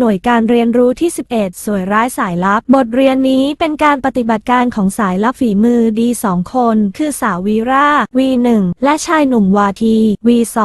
หน่วยการเรียนรู้ที่ 11 สวยร้ายสายลับบทเรียนนี้เป็นการปฏิบัติการของสายลับฝีมือดี2 คนคือสาววีรา V1 และชายหนุ่มวาที V2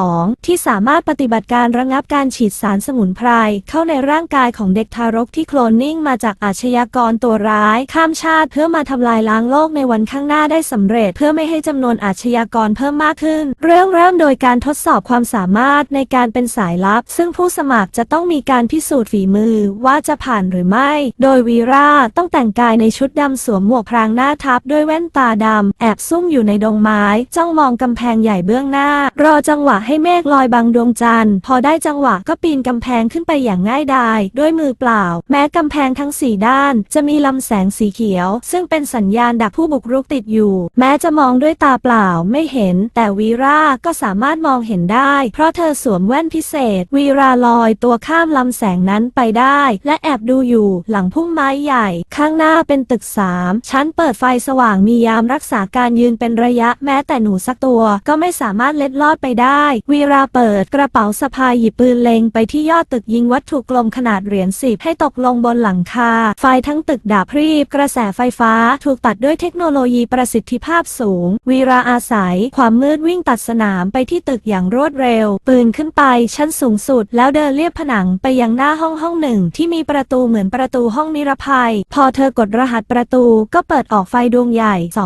ที่สามารถปฏิบัติการระงับการฉีดสารสมุนไพรเข้าในร่างกายของเด็กทารกที่โคลนนิ่งมาจากอาชญากรตัวร้ายข้ามชาติเพื่อมาทำลายล้างโลกในวันข้างหน้าได้สำเร็จเพื่อไม่ให้จำนวนอาชญากรเพิ่มมากขึ้นเริ่มโดยการทดสอบความสามารถในการเป็นสายลับซึ่งผู้สมัครจะต้องมีการพิสูจน์ฝีมือว่าจะผ่านหรือไม่โดยวีราต้องแต่งกายในชุดดำสวมหมวกพรางหน้าทับด้วยแว่นตาดำแอบซุ่มอยู่ในดงไม้จ้องมองกำแพงใหญ่เบื้องหน้ารอจังหวะให้เมฆลอยบังดวงจันทร์พอได้จังหวะก็ปีนกำแพงขึ้นไปอย่างง่ายดายด้วยมือเปล่าแม้กำแพงทั้ง4ด้านจะมีลำแสงสีเขียวซึ่งเป็นสัญญาณดักผู้บุกรุกติดอยู่แม้จะมองด้วยตาเปล่าไม่เห็นแต่วีราก็สามารถมองเห็นได้เพราะเธอสวมแว่นพิเศษวีราลอยตัวข้ามลำแสงนั้นไปได้และแอบดูอยู่หลังพุ่มไม้ใหญ่ข้างหน้าเป็นตึก3 ชั้นเปิดไฟสว่างมียามรักษาการยืนเป็นระยะแม้แต่หนูสักตัวก็ไม่สามารถเล็ดลอดไปได้วีราเปิดกระเป๋าสะพายหยิบปืนเล็งไปที่ยอดตึกยิงวัตถุกลมขนาดเหรียญ10ให้ตกลงบนหลังคาไฟทั้งตึกดับพรีบกระแสไฟฟ้าถูกตัดด้วยเทคโนโลยีประสิทธิภาพสูงวีราอาศัยความมืดวิ่งตัดสนามไปที่ตึกอย่างรวดเร็วปืนขึ้นไปชั้นสูงสุดแล้วเดินเลียบผนังไปยังหน้าห้องหนึ่งที่มีประตูเหมือนประตูห้องนิรภัยพอเธอกดรหัสประตูก็เปิดออกไฟดวงใหญ่ส่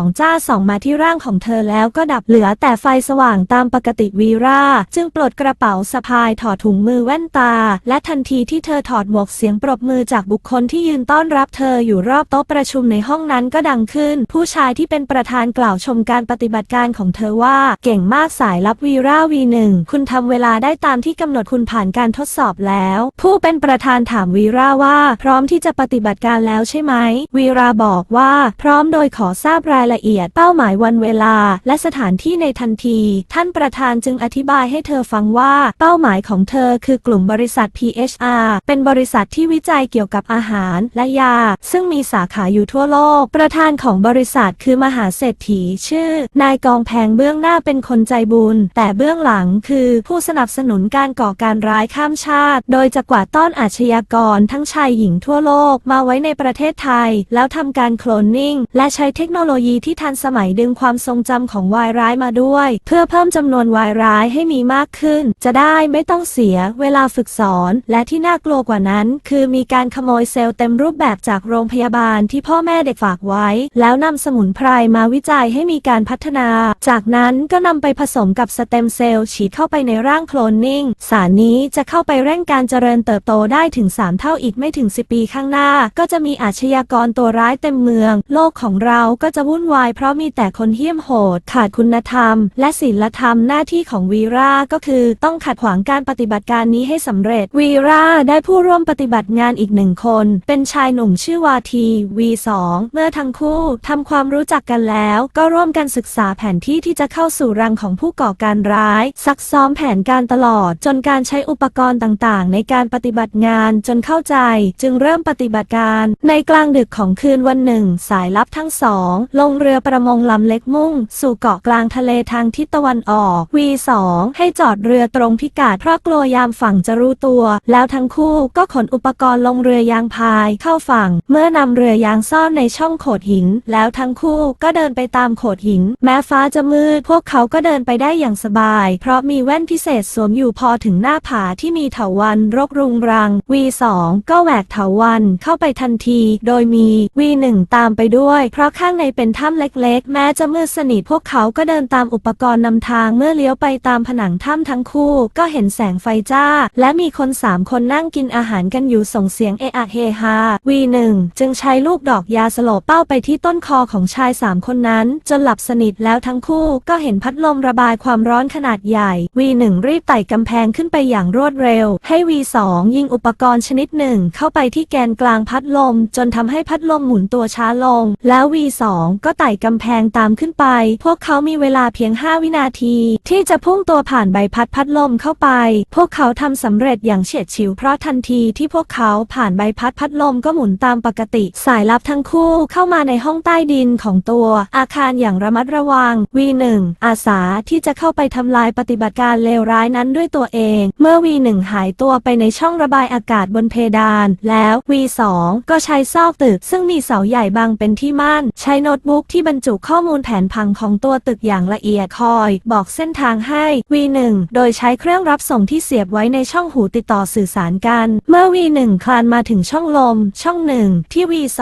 องมาที่ร่างของเธอแล้วก็ดับเหลือแต่ไฟสว่างตามปกติวีราจึงปลดกระเป๋าสะพายถอดถุงมือแว่นตาและทันทีที่เธอถอดหมวกเสียงปรบมือจากบุคคลที่ยืนต้อนรับเธออยู่รอบโต๊ะประชุมในห้องนั้นก็ดังขึ้นผู้ชายที่เป็นประธานกล่าวชมการปฏิบัติการของเธอว่าเก่งมากสายลับวีรา V1 คุณทำเวลาได้ตามที่กำหนดคุณผ่านการทดสอบแล้วผู้เป็นประธานถามวีราว่าพร้อมที่จะปฏิบัติการแล้วใช่ไหมวีราบอกว่าพร้อมโดยขอทราบรายละเอียดเป้าหมายวันเวลาและสถานที่ในทันทีท่านประธานจึงอธิบายให้เธอฟังว่าเป้าหมายของเธอคือกลุ่มบริษัท PHR เป็นบริษัทที่วิจัยเกี่ยวกับอาหารและยาซึ่งมีสาขาอยู่ทั่วโลกประธานของบริษัทคือมหาเศรษฐีชื่อนายกองแพงเบื้องหน้าเป็นคนใจบุญแต่เบื้องหลังคือผู้สนับสนุนการก่อการร้ายข้ามชาติโดยจะกวาดต้อนอาชญากรทั้งชายหญิงทั่วโลกมาไว้ในประเทศไทยแล้วทำการโคลนนิ่งและใช้เทคโนโลยีที่ทันสมัยดึงความทรงจำของวายร้ายมาด้วยเพื่อเพิ่มจำนวนวายร้ายให้มีมากขึ้นจะได้ไม่ต้องเสียเวลาฝึกสอนและที่น่ากลัวกว่านั้นคือมีการขโมยเซลล์เต็มรูปแบบจากโรงพยาบาลที่พ่อแม่เด็กฝากไว้แล้วนำสมุนไพรมาวิจัยให้มีการพัฒนาจากนั้นก็นำไปผสมกับสเต็มเซลล์ฉีดเข้าไปในร่างโคลนนิ่งสารนี้จะเข้าไปเร่งการเจริญเติบโตได้ถึง3 เท่าอีกไม่ถึง10 ปีข้างหน้าก็จะมีอาชญากรตัวร้ายเต็มเมืองโลกของเราก็จะวุ่นวายเพราะมีแต่คนเหี้ยมโหดขาดคุณธรรมและศีลธรรมหน้าที่ของวีราก็คือต้องขัดขวางการปฏิบัติการนี้ให้สำเร็จวีราได้ผู้ร่วมปฏิบัติงานอีก1 คนเป็นชายหนุ่มชื่อวาที V2 เมื่อทั้งคู่ทำความรู้จักกันแล้วก็ร่วมกันศึกษาแผนที่ที่จะเข้าสู่รังของผู้ก่อการร้ายซักซ้อมแผนการตลอดจนการใช้อุปกรณ์ต่างๆในการปฏิบัติงานจนเข้าใจจึงเริ่มปฏิบัติการในกลางดึกของคืนวันหนึ่งสายลับทั้ง2ลงเรือประมงลำเล็กมุ่งสู่เกาะกลางทะเลทางทิศตะวันออก V2 ให้จอดเรือตรงพิกัดเพราะกลัวยามฝั่งจะรู้ตัวแล้วทั้งคู่ก็ขนอุปกรณ์ลงเรือยางพายเข้าฝั่งเมื่อนำเรือยางซ่อนในช่องโขดหินแล้วทั้งคู่ก็เดินไปตามโขดหินแม้ฟ้าจะมืดพวกเขาก็เดินไปได้อย่างสบายเพราะมีแว่นพิเศษสวมอยู่พอถึงหน้าผาที่มีเถาวัลย์รกรุงรัง V2 ก็แหวกเถาวัลย์เข้าไปทันทีโดยมี V1 ตามไปด้วยเพราะข้างในเป็นถ้ำเล็กๆแม้จะมืดสนิทพวกเขาก็เดินตามอุปกรณ์นำทางเมื่อเลี้ยวไปตามผนังถ้ำทั้งคู่ก็เห็นแสงไฟจ้าและมีคน3 คนนั่งกินอาหารกันอยู่ส่งเสียงเอะอะเฮฮา V1 จึงใช้ลูกดอกยาสลบเป้าไปที่ต้นคอของชาย3 คนนั้นจนหลับสนิทแล้วทั้งคู่ก็เห็นพัดลมระบายความร้อนขนาดใหญ่ V1 รีบไต่กำแพงขึ้นไปอย่างรวดเร็วให้ V2 ยิงอุปกรณ์ชนิดหนึ่งเข้าไปที่แกนกลางพัดลมจนทำให้พัดลมหมุนตัวช้าลงแล้ว V2 ก็ไต่กำแพงตามขึ้นไปพวกเขามีเวลาเพียง5 วินาทีที่จะพุ่งตัวผ่านใบพัดลมเข้าไปพวกเขาทำสำเร็จอย่างเฉียดฉิวเพราะทันทีที่พวกเขาผ่านใบพัดลมก็หมุนตามปกติสายลับทั้งคู่เข้ามาในห้องใต้ดินของตัวอาคารอย่างระมัดระวัง V1 อาสาที่จะเข้าไปทำลายปฏิบัติการเลวร้ายนั้นด้วยตัวเองเมื่อ V1 หายตัวไปในช่องระบาย อากาศบนเพดานแล้ว V2 ก็ใช้ซอกตึกซึ่งมีเสาใหญ่บังเป็นที่มั่นใช้โน้ตบุ๊กที่บรรจุข้อมูลแผนผังของตัวตึกอย่างละเอียดคอยบอกเส้นทางให้ V1 โดยใช้เครื่องรับส่งที่เสียบไว้ในช่องหูติดต่อสื่อสารกันเมื่อ V1 คลานมาถึงช่องลมช่อง1ที่ V2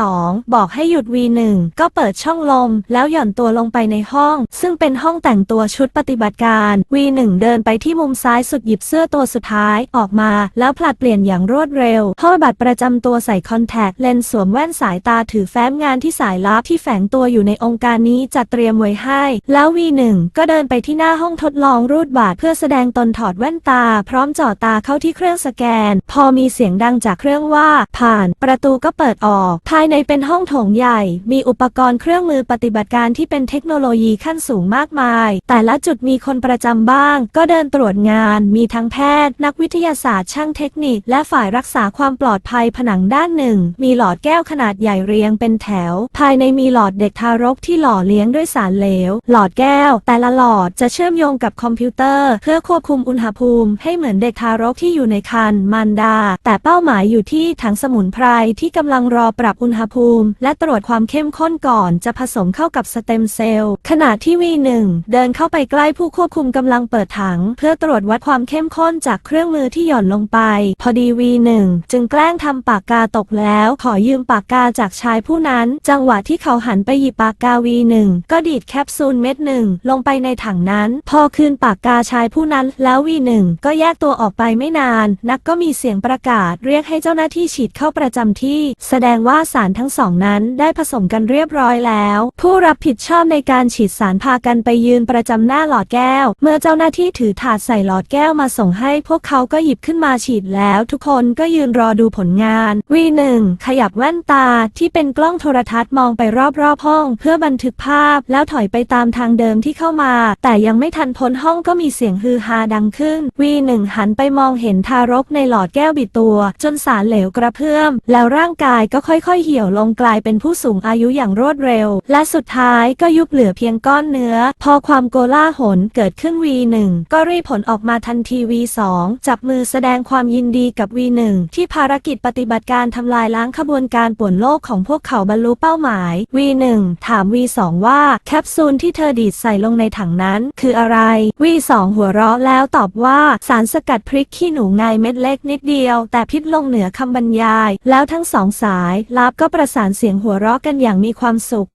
บอกให้หยุด V1 ก็เปิดช่องลมแล้วหย่อนตัวลงไปในห้องซึ่งเป็นห้องแต่งตัวชุดปฏิบัติการ V1 เดินไปที่มุมซ้ายสุดหยิบเสื้อตัวสุดท้ายออกมาแล้วผลัดเปลี่ยนอย่างรวดเร็วห้อยบัตรประจำตัวใส่คอนแทคเลนส์สวมแว่นสายตาถือแฟ้มงานที่สายลับที่แฝงตัวอยู่ในองค์การนี้จัดเตรียมไว้ให้แล้ว V1 ก็เดินไปที่หน้าห้องทดลองรูดบัตรเพื่อแสดงตนถอดแว่นตาพร้อมจ่อตาเข้าที่เครื่องสแกนพอมีเสียงดังจากเครื่องว่าผ่านประตูก็เปิดออกภายในเป็นห้องโถงใหญ่มีอุปกรณ์เครื่องมือปฏิบัติการที่เป็นเทคโนโลยีขั้นสูงมากมายแต่ละจุดมีคนประจำบ้างก็เดินตรวจงานมีทั้งแพทย์นักวิทยาศาสตร์ช่างเทคนิคและฝ่ายรักษาความปลอดภัยผนังด้านหนึ่งมีหลอดแก้วขนาดใหญ่เรียงเป็นแถวภายในมีหลอดเด็กทารกที่หล่อเลี้ยงด้วยสารเหลวหลอดแก้วแต่ละหลอดจะเชื่อมโยงกับคอมพิวเตอร์เพื่อควบคุมอุณหภูมิให้เหมือนเด็กทารกที่อยู่ในครรภ์มารดาแต่เป้าหมายอยู่ที่ถังสมุนไพรที่กำลังรอปรับอุณหภูมิและตรวจความเข้มข้นก่อนจะผสมเข้ากับสเต็มเซลล์ขณะที่ V1 เดินเข้าไปใกล้ผู้ควบคุมกำลังเปิดถังเพื่อตรวจวัดความเข้มข้นจากเครื่องมือที่หย่อนลงไปพอดี V1 จึงแกล้งทำปากกาตกแล้วขอยืมปากกาจากชายผู้นั้นจังหวะที่เขาหันไปหยิบปากกา V1 ก็ดีดแคปซูลเม็ดหนึ่งลงไปในถังนั้นพอคืนปากกาชายผู้นั้นแล้ว V1 ก็แยกตัวออกไปไม่นานนักก็มีเสียงประกาศเรียกให้เจ้าหน้าที่ฉีดเข้าประจำที่แสดงว่าสารทั้งสองนั้นได้ผสมกันเรียบร้อยแล้วผู้รับผิดชอบในการฉีดสารพากันไปยืนประจำหน้าหลอดแก้วเมื่อเจ้าหน้าที่ถือถาดใส่หลอดแก้วมาส่งให้พวกเขาก็หยิบขึ้นมาฉีดแล้วทุกคนก็ยืนรอดูผลงาน V1 ขยับแว่นตาที่เป็นกล้องโทรทัศน์มองไปรอบๆห้องเพื่อบันทึกภาพแล้วถอยไปตามทางเดิมที่เข้ามาแต่ยังไม่ทันพ้นห้องก็มีเสียงฮือฮาดังขึ้น V1 หันไปมองเห็นทารกในหลอดแก้วบิดตัวจนสารเหลวกระเพื่อมแล้วร่างกายก็ค่อยๆเหี่ยวลงกลายเป็นผู้สูงอายุอย่างรวดเร็วและสุดท้ายก็ยุบเหลือเพียงก้อนเนื้อพอความโกลาหลเกิดขึ้น V1 ก็รีบผลออกมาทันที V2 จับมือแสดงความยินดีกับ V1 ที่ภารกิจปฏิบัติการทำลายล้างขบวนการป่วนโลกของพวกเขาบรรลุเป้าหมาย V1 ถาม V2 ว่าแคปซูลที่เธอดีดใส่ลงในถังนั้นคืออะไร V2 หัวเราะแล้วตอบว่าสารสกัดพริกขี้หนูไงเม็ดเล็กนิดเดียวแต่พิษลงเหนือคำบรรยายแล้วทั้งสองสายลับก็ประสานเสียงหัวเราะกันอย่างมีความสุข